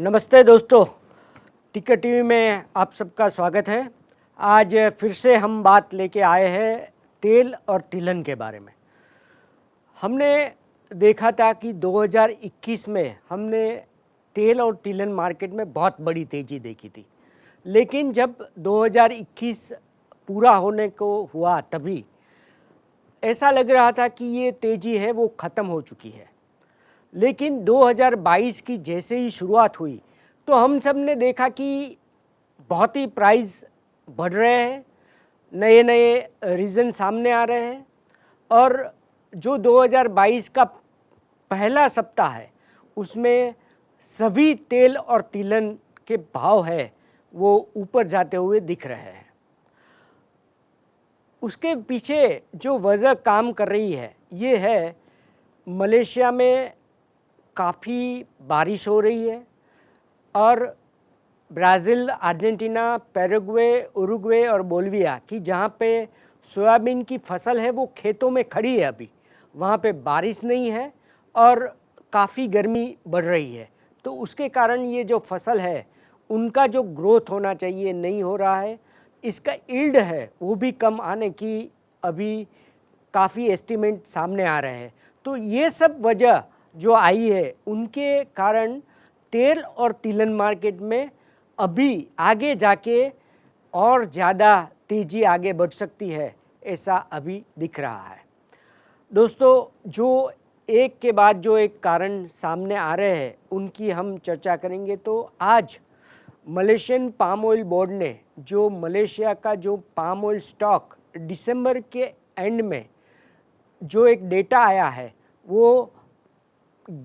नमस्ते दोस्तों, टिकर टीवी में आप सबका स्वागत है। आज फिर से हम बात लेके आए हैं तेल और तिलहन के बारे में। हमने देखा था कि 2021 में हमने तेल और तिलहन मार्केट में बहुत बड़ी तेज़ी देखी थी, लेकिन जब 2021 पूरा होने को हुआ तभी ऐसा लग रहा था कि ये तेज़ी है वो ख़त्म हो चुकी है। लेकिन 2022 की जैसे ही शुरुआत हुई तो हम सब ने देखा कि बहुत ही प्राइस बढ़ रहे हैं, नए नए रीज़न सामने आ रहे हैं और जो 2022 का पहला सप्ताह है उसमें सभी तेल और तिलहन के भाव है वो ऊपर जाते हुए दिख रहे हैं। उसके पीछे जो वजह काम कर रही है ये है, मलेशिया में काफ़ी बारिश हो रही है और ब्राज़ील, अर्जेंटीना, पैराग्वे, उरुग्वे और बोलिविया की जहाँ पे सोयाबीन की फसल है वो खेतों में खड़ी है, अभी वहाँ पे बारिश नहीं है और काफ़ी गर्मी बढ़ रही है। तो उसके कारण ये जो फसल है उनका जो ग्रोथ होना चाहिए नहीं हो रहा है, इसका यील्ड है वो भी कम आने की अभी काफ़ी एस्टीमेट सामने आ रहे हैं। तो ये सब वजह जो आई है उनके कारण तेल और तिलहन मार्केट में अभी आगे जाके और ज़्यादा तेज़ी आगे बढ़ सकती है, ऐसा अभी दिख रहा है। दोस्तों, जो एक के बाद जो एक कारण सामने आ रहे हैं उनकी हम चर्चा करेंगे। तो आज मलेशियन पाम ऑयल बोर्ड ने जो मलेशिया का जो पाम ऑयल स्टॉक दिसंबर के एंड में जो एक डेटा आया है वो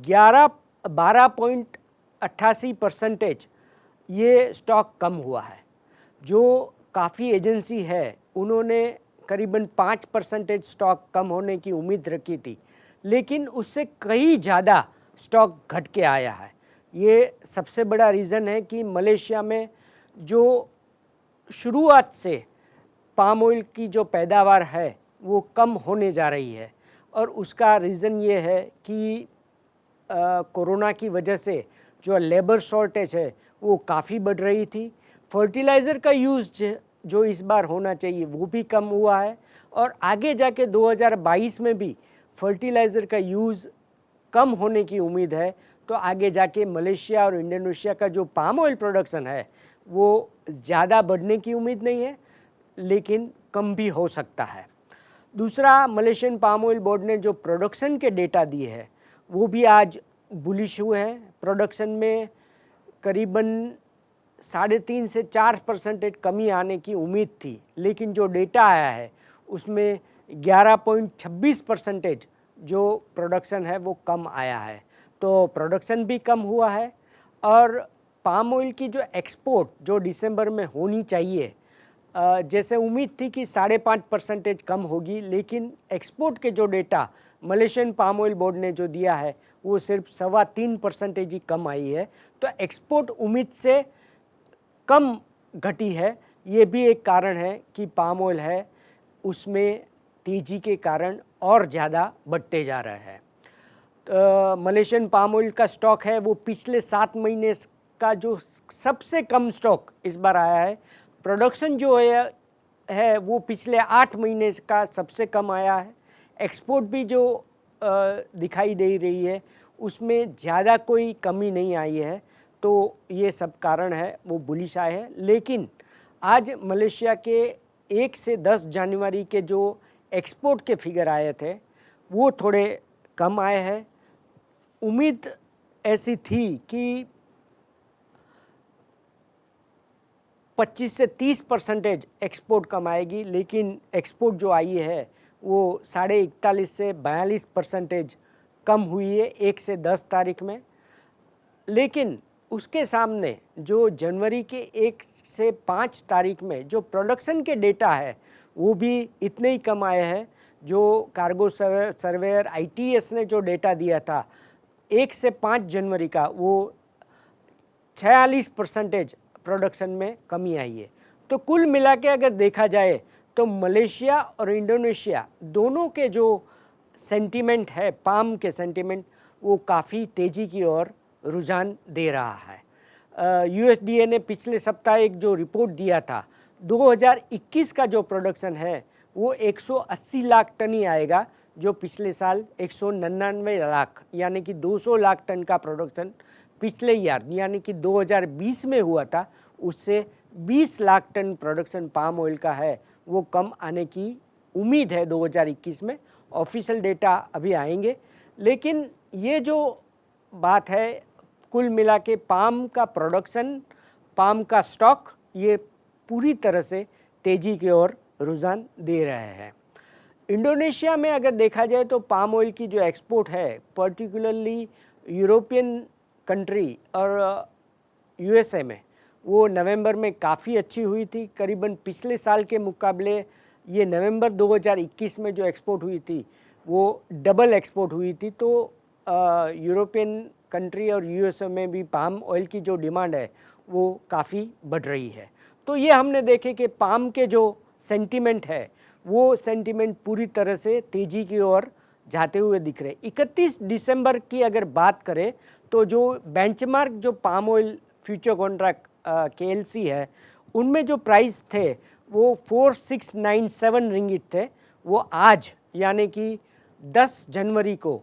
12.88% ये स्टॉक कम हुआ है। जो काफ़ी एजेंसी है उन्होंने करीबन 5% स्टॉक कम होने की उम्मीद रखी थी, लेकिन उससे कहीं ज़्यादा स्टॉक घट के आया है। ये सबसे बड़ा रीज़न है कि मलेशिया में जो शुरुआत से पाम ऑयल की जो पैदावार है वो कम होने जा रही है और उसका रीज़न ये है कि कोरोना की वजह से जो लेबर शॉर्टेज है वो काफ़ी बढ़ रही थी। फर्टिलाइज़र का यूज़ जो इस बार होना चाहिए वो भी कम हुआ है और आगे जाके 2022 में भी फर्टिलाइज़र का यूज़ कम होने की उम्मीद है। तो आगे जाके मलेशिया और इंडोनेशिया का जो पाम ऑयल प्रोडक्शन है वो ज़्यादा बढ़ने की उम्मीद नहीं है, लेकिन कम भी हो सकता है। दूसरा, मलेशियन पाम ऑयल बोर्ड ने जो प्रोडक्शन के डेटा दिए हैं वो भी आज बुलिश हुए हैं। प्रोडक्शन में करीबन 3.5 से 4% कमी आने की उम्मीद थी, लेकिन जो डेटा आया है उसमें 11.26% जो प्रोडक्शन है वो कम आया है। तो प्रोडक्शन भी कम हुआ है और पाम ऑयल की जो एक्सपोर्ट जो दिसंबर में होनी चाहिए, जैसे उम्मीद थी कि 5.5% कम होगी, लेकिन एक्सपोर्ट के जो data Malaysian palm oil board ने जो दिया है वो सिर्फ 3.25% ही कम आई है। तो एक्सपोर्ट उम्मीद से कम घटी है। ये भी एक कारण है कि पाम ऑयल है उसमें तेज़ी के कारण और ज़्यादा बढ़ते जा रहे हैं। मलेशियन पाम ऑयल का स्टॉक है वो पिछले 7 महीने का जो सबसे कम स्टॉक इस बार आया है। प्रोडक्शन जो है वो पिछले 8 महीने का सबसे कम आया है। एक्सपोर्ट भी जो दिखाई दे रही है उसमें ज़्यादा कोई कमी नहीं आई है। तो ये सब कारण है वो बुलिश आए हैं। लेकिन आज मलेशिया के 1 से 10 जनवरी के जो एक्सपोर्ट के फिगर आए थे वो थोड़े कम आए हैं। उम्मीद ऐसी थी कि 25 से 30% एक्सपोर्ट कम आएगी, लेकिन एक्सपोर्ट जो आई है वो 41.5 से 42% कम हुई है 1 से 10 तारीख में। लेकिन उसके सामने जो जनवरी के 1 से 5 तारीख में जो प्रोडक्शन के डेटा है वो भी इतने ही कम आए हैं। जो कार्गो सर्वेयर ITS ने जो डेटा दिया था 1 से 5 जनवरी का, वो 46% प्रोडक्शन में कमी आई है। तो कुल मिला के अगर देखा जाए तो मलेशिया और इंडोनेशिया दोनों के जो सेंटीमेंट है, पाम के सेंटीमेंट, वो काफ़ी तेज़ी की ओर रुझान दे रहा है। यूएसडीए ने पिछले सप्ताह एक जो रिपोर्ट दिया था, 2021 का जो प्रोडक्शन है वो 180 लाख टन ही आएगा, जो पिछले साल 199 लाख यानी कि 200 लाख टन का प्रोडक्शन पिछले ईयर यानी कि 2020 में हुआ था, उससे 20 lakh ton production palm oil का है वो कम आने की उम्मीद है 2021 में। ऑफिशियल डेटा अभी आएंगे, लेकिन ये जो बात है कुल मिला के पाम का प्रोडक्शन, पाम का स्टॉक ये पूरी तरह से तेज़ी की ओर रुझान दे रहे हैं। इंडोनेशिया में अगर देखा जाए तो पाम ऑयल की जो एक्सपोर्ट है पर्टिकुलरली यूरोपियन कंट्री और यूएसए में, वो नवंबर में काफ़ी अच्छी हुई थी। करीबन पिछले साल के मुकाबले ये नवंबर 2021 में जो एक्सपोर्ट हुई थी वो डबल एक्सपोर्ट हुई थी। तो यूरोपियन कंट्री और यूएसए में भी पाम ऑयल की जो डिमांड है वो काफ़ी बढ़ रही है। तो ये हमने देखे कि पाम के जो सेंटीमेंट है वो सेंटीमेंट पूरी तरह से तेज़ी की ओर जाते हुए दिख रहे। 31 दिसंबर की अगर बात करें तो जो बेंचमार्क जो palm oil future contract KLC है, उनमें जो प्राइस थे वो 4697 रिंगिट थे। वो आज यानी कि 10 जनवरी को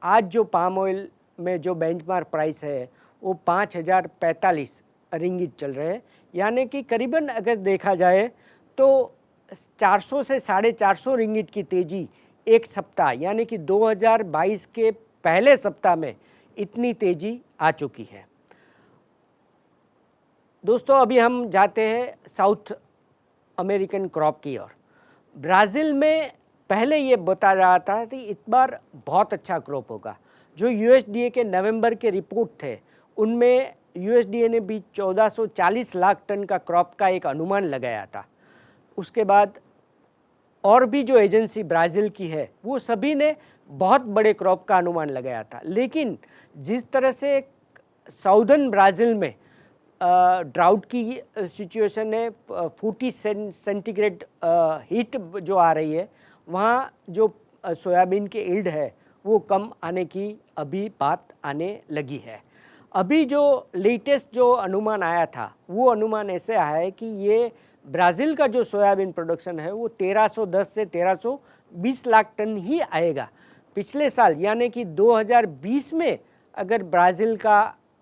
आज जो पाम ऑयल में जो बेंचमार्क प्राइस है वो 5045 रिंगिट चल रहे हैं, यानी कि करीबन अगर देखा जाए तो 400 से 450 रिंगिट की तेज़ी एक सप्ताह यानी कि 2022 के पहले सप्ताह में इतनी तेज़ी आ चुकी है। दोस्तों अभी हम जाते हैं साउथ अमेरिकन क्रॉप की ओर। ब्राज़ील में पहले ये बता रहा था कि इस बार बहुत अच्छा क्रॉप होगा। जो यूएसडीए के नवंबर के रिपोर्ट थे उनमें यूएसडीए ने भी 1440 लाख टन का क्रॉप का एक अनुमान लगाया था। उसके बाद और भी जो एजेंसी ब्राज़ील की है वो सभी ने बहुत बड़े क्रॉप का अनुमान लगाया था। लेकिन जिस तरह से साउदर्न ब्राज़ील में ड्राउट की सिचुएशन है, 40 सेंटीग्रेड हीट जो आ रही है, वहाँ जो सोयाबीन के ईल्ड है वो कम आने की अभी बात आने लगी है। अभी जो लेटेस्ट जो अनुमान आया था वो अनुमान ऐसे आया है कि ये ब्राज़ील का जो सोयाबीन प्रोडक्शन है वो 1310 से 1320 लाख टन ही आएगा। पिछले साल यानी कि 2020 में अगर ब्राज़ील का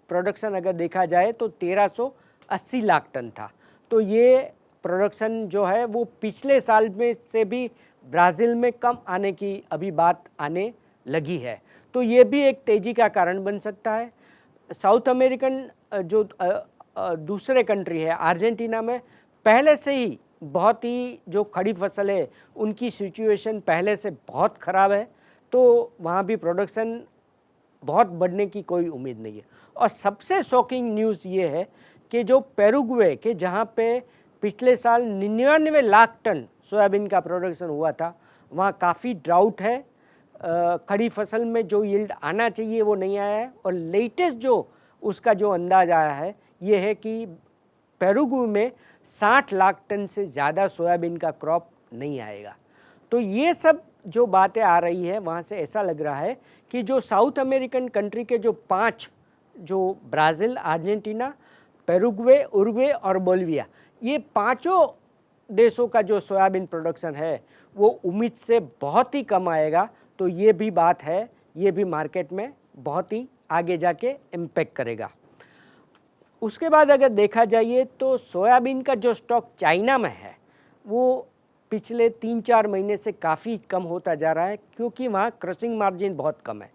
प्रोडक्शन अगर देखा जाए तो 1380 लाख टन था। तो ये प्रोडक्शन जो है वो पिछले साल में से भी ब्राज़ील में कम आने की अभी बात आने लगी है। तो ये भी एक तेज़ी का कारण बन सकता है। साउथ अमेरिकन जो दूसरे कंट्री है अर्जेंटीना में पहले से ही बहुत ही जो खड़ी फसल है उनकी सिचुएशन पहले से बहुत ख़राब है, तो वहाँ भी प्रोडक्शन बहुत बढ़ने की कोई उम्मीद नहीं है। और सबसे शॉकिंग न्यूज़ ये है कि जो पेरुग्वे के जहाँ पे पिछले साल 99 लाख टन सोयाबीन का प्रोडक्शन हुआ था, वहाँ काफ़ी ड्राउट है। खड़ी फसल में जो यील्ड आना चाहिए वो नहीं आया है। और लेटेस्ट जो उसका जो अंदाज आया है ये है कि पेरुग्वे में 60 लाख टन से ज़्यादा सोयाबीन का क्रॉप नहीं आएगा। तो ये सब जो बातें आ रही है वहाँ से ऐसा लग रहा है कि जो साउथ अमेरिकन कंट्री के जो 5 जो ब्राज़ील, अर्जेंटीना, पेरुग्वे, उरुग्वे और बोलिविया, ये पांचों देशों का जो सोयाबीन प्रोडक्शन है वो उम्मीद से बहुत ही कम आएगा। तो ये भी बात है, ये भी मार्केट में बहुत ही आगे जाके इम्पैक्ट करेगा। उसके बाद अगर देखा जाए तो सोयाबीन का जो स्टॉक चाइना में है वो पिछले 3-4 महीने से काफ़ी कम होता जा रहा है, क्योंकि वहाँ क्रशिंग मार्जिन बहुत कम है।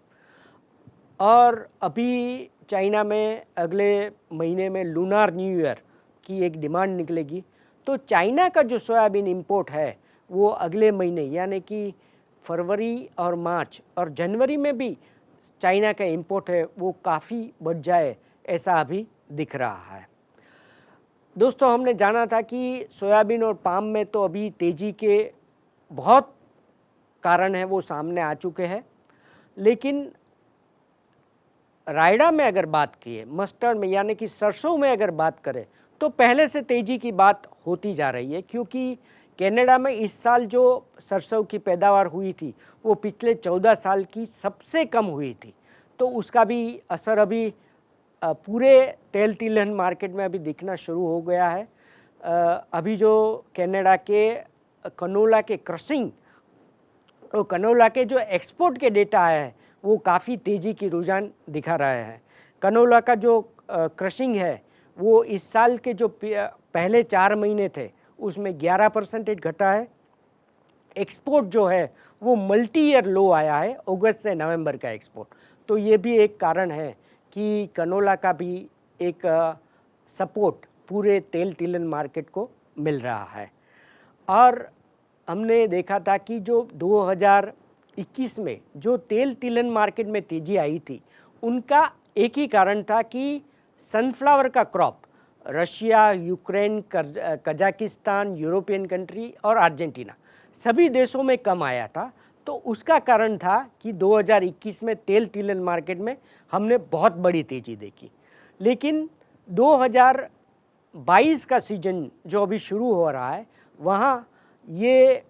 और अभी चाइना में अगले महीने में लूनार न्यू ईयर की एक डिमांड निकलेगी, तो चाइना का जो सोयाबीन इंपोर्ट है वो अगले महीने यानी कि फरवरी और मार्च और जनवरी में भी चाइना का इंपोर्ट है वो काफ़ी बढ़ जाए, ऐसा अभी दिख रहा है। दोस्तों हमने जाना था कि सोयाबीन और पाम में तो अभी तेज़ी के बहुत कारण हैं वो सामने आ चुके हैं, लेकिन रायडा में अगर बात की है, मस्टर्ड में यानी कि सरसों में अगर बात करें तो पहले से तेज़ी की बात होती जा रही है, क्योंकि कनाडा में इस साल जो सरसों की पैदावार हुई थी वो पिछले 14 साल की सबसे कम हुई थी। तो उसका भी असर अभी पूरे तेल तिलहन मार्केट में अभी दिखना शुरू हो गया है। अभी जो कनाडा के कनोला के क्रशिंग और कनोला के जो एक्सपोर्ट के डेटा आया है वो काफ़ी तेज़ी की रुझान दिखा रहा है। कनोला का जो क्रशिंग है वो इस साल के जो पहले 4 महीने थे उसमें 11% घटा है। एक्सपोर्ट जो है वो मल्टी ईयर लो आया है अगस्त से नवंबर का एक्सपोर्ट। तो ये भी एक कारण है कि कनोला का भी एक सपोर्ट पूरे तेल तिलहन मार्केट को मिल रहा है। और हमने देखा था कि जो 2021 में जो तेल तिलहन मार्केट में तेजी आई थी उनका एक ही कारण था कि सनफ्लावर का crop Russia, Ukraine, Kazakhstan, European country और अर्जेंटीना सभी देशों में कम आया था। तो उसका कारण था कि 2021 में तेल तिलहन मार्केट में हमने बहुत बड़ी तेज़ी देखी। लेकिन 2022 का सीजन जो अभी शुरू हो रहा है वहाँ ये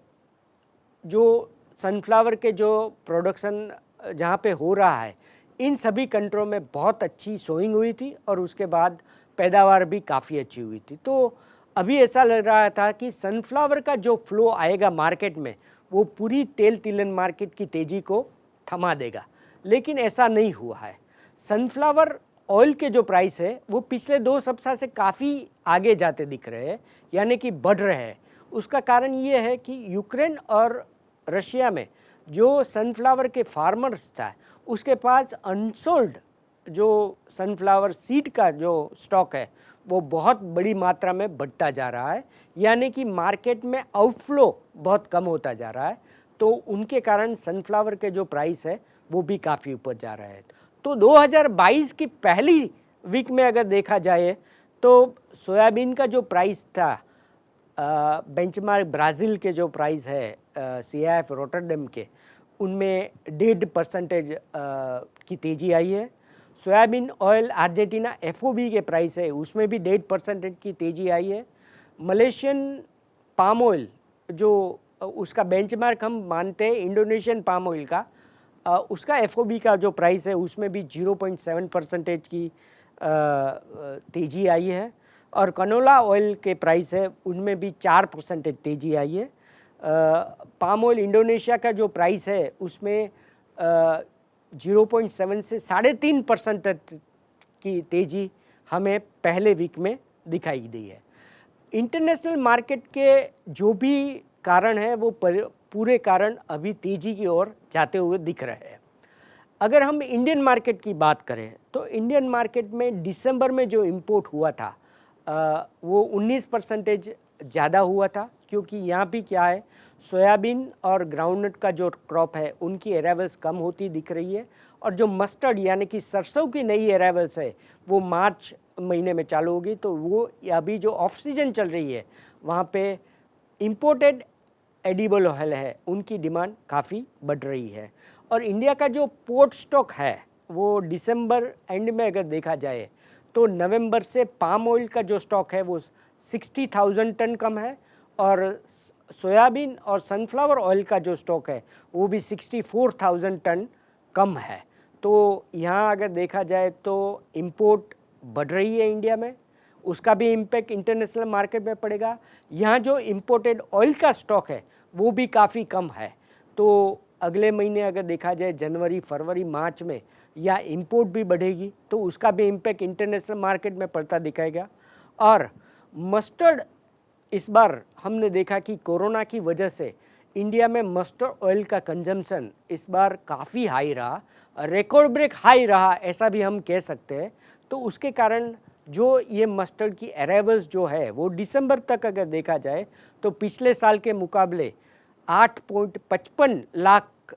जो सनफ्लावर के जो प्रोडक्शन जहाँ पे हो रहा है इन सभी कंट्रों में बहुत अच्छी सोइंग हुई थी और उसके बाद पैदावार भी काफ़ी अच्छी हुई थी। तो अभी ऐसा लग रहा था कि सनफ्लावर का जो फ्लो आएगा मार्केट में वो पूरी तेल तिलहन मार्केट की तेज़ी को थमा देगा, लेकिन ऐसा नहीं हुआ है। सनफ्लावर ऑयल के जो प्राइस है वो पिछले 2 सप्ताह से काफ़ी आगे जाते दिख रहे हैं, यानी कि बढ़ रहे हैं। उसका कारण ये है कि यूक्रेन और रशिया में जो सनफ्लावर के फार्मर्स था उसके पास अनसोल्ड जो सनफ्लावर सीड का जो स्टॉक है वो बहुत बड़ी मात्रा में बढ़ता जा रहा है, यानी कि मार्केट में आउटफ्लो बहुत कम होता जा रहा है। तो उनके कारण सनफ्लावर के जो प्राइस है वो भी काफ़ी ऊपर जा रहा है। तो 2022 की पहली वीक में अगर देखा जाए तो सोयाबीन का जो प्राइस था बेंचमार्क ब्राज़ील के जो प्राइस है CIF रोटरडम के उनमें 1.5% की तेज़ी आई है। सोयाबीन ऑयल अर्जेंटीना FOB के प्राइस है उसमें भी 1.5% की तेज़ी आई है। मलेशियन पाम ऑयल जो उसका बेंचमार्क हम मानते हैं इंडोनेशियन पाम ऑयल का, उसका FOB का जो प्राइस है उसमें भी 0.7% की तेज़ी आई है। और कनोला ऑयल के प्राइस है उनमें भी 4% तेज़ी आई है। पाम ऑयल इंडोनेशिया का जो प्राइस है उसमें 0.7 से 3.5% की तेज़ी हमें पहले वीक में दिखाई दी है। इंटरनेशनल मार्केट के जो भी कारण हैं वो पूरे कारण अभी तेज़ी की ओर जाते हुए दिख रहे हैं। अगर हम इंडियन मार्केट की बात करें तो इंडियन मार्केट में दिसंबर में जो इंपोर्ट हुआ था वो 19% ज़्यादा हुआ था, क्योंकि यहाँ भी क्या है सोयाबीन और ग्राउंडनट का जो क्रॉप है उनकी अराइवल्स कम होती दिख रही है। और जो मस्टर्ड यानी कि सरसों की नई अराइवल्स है वो मार्च महीने में चालू होगी। तो वो अभी जो ऑफ सीजन चल रही है वहाँ पे इम्पोर्टेड एडिबल ऑयल है उनकी डिमांड काफ़ी बढ़ रही है। और इंडिया का जो पोर्ट स्टॉक है वो दिसंबर एंड में अगर देखा जाए तो नवंबर से पाम ऑयल का जो स्टॉक है वो 60,000 टन कम है और सोयाबीन और सनफ्लावर ऑयल का जो स्टॉक है वो भी 64,000 टन कम है। तो यहाँ अगर देखा जाए तो इंपोर्ट बढ़ रही है इंडिया में, उसका भी इम्पैक्ट इंटरनेशनल मार्केट में पड़ेगा। यहाँ जो इम्पोर्टेड ऑयल का स्टॉक है वो भी काफ़ी कम है। तो अगले महीने अगर देखा जाए जनवरी, फरवरी, मार्च में या इंपोर्ट भी बढ़ेगी तो उसका भी इम्पैक्ट इंटरनेशनल मार्केट में पड़ता दिखाएगा। और मस्टर्ड इस बार हमने देखा कि कोरोना की वजह से इंडिया में मस्टर्ड ऑयल का कंजम्पशन इस बार काफ़ी हाई रहा, रिकॉर्ड ब्रेक हाई रहा ऐसा भी हम कह सकते हैं। तो उसके कारण जो ये मस्टर्ड की अराइवल्स जो है वो दिसंबर तक अगर देखा जाए तो पिछले साल के मुकाबले 8.55 लाख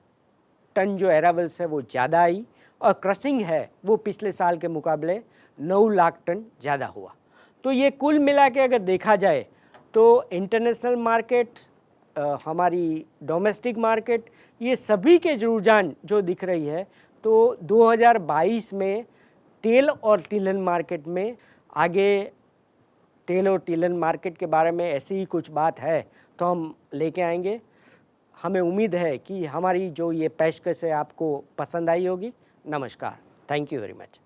टन जो अराइवल्स है वो ज़्यादा आई और क्रशिंग है वो पिछले साल के मुकाबले 9 लाख टन ज़्यादा हुआ। तो ये कुल मिला के अगर देखा जाए तो इंटरनेशनल मार्केट, हमारी डोमेस्टिक मार्केट, ये सभी के रुझान जो दिख रही है तो 2022 में तेल और तिलहन मार्केट में आगे तेल और तिलहन मार्केट के बारे में ऐसी ही कुछ बात है तो हम लेके आएंगे। हमें उम्मीद है कि हमारी जो ये पेशकश है आपको पसंद आई होगी। नमस्कार, थैंक यू वेरी मच।